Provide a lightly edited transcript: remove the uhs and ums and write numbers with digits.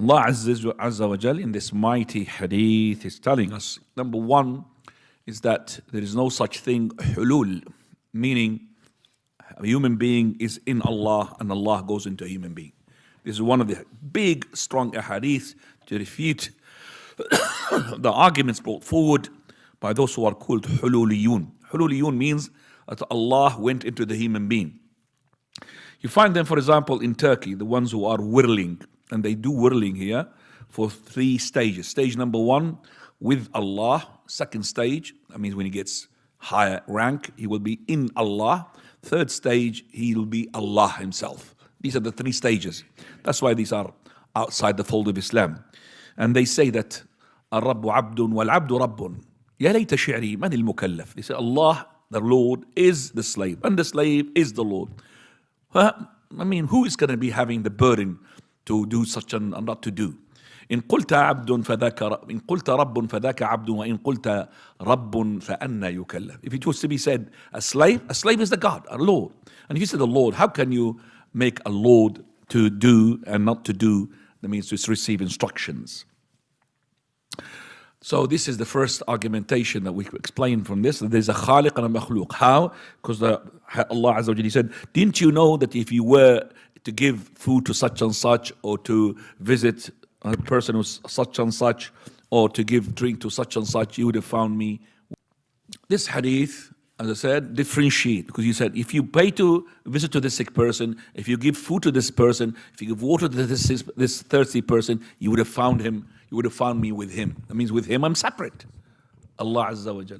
Allah Azza wa Jal in this mighty hadith is telling us, number one is that there is no such thing hulul, meaning a human being is in Allah and Allah goes into a human being. This is one of the big, strong ahadith to refute the arguments brought forward by those who are called hululiyun. Hululiyun means that Allah went into the human being. You find them, for example, in Turkey, the ones who are whirling, and they do whirling here for 3 stages. Stage number 1, with Allah. Second stage, that means when he gets higher rank, he will be in Allah. Third stage, he will be Allah himself. These are the 3 stages. That's why these are outside the fold of Islam. And they say that الرب عبد والعبد رب يا ليت شعري من المكلف. They say Allah, the Lord, is the slave, and the slave is the Lord. I mean, who is going to be having the burden to do such and not to do? إن قلت عبد فذاك إن قلت رب فذاك عبد وإن قلت رب فأنا يكلف. If it was to be said a slave is the God, a Lord. And if you say the Lord, how can you make a Lord to do and not to do? That means to receive instructions. So this is the first argumentation that we explain from this, that there's a khaliq and a makhluq. How? Because Allah Azza wa Jalla said, didn't you know that if you were to give food to such and such, or to visit a person who's such and such, or to give drink to such and such, you would have found me? This hadith, as I said, differentiate, because you said if you pay to visit to this sick person, if you give food to this person, if you give water to this thirsty person, you would have found him. You would have found me with him. That means with him I'm separate. Allah Azza wa Jal.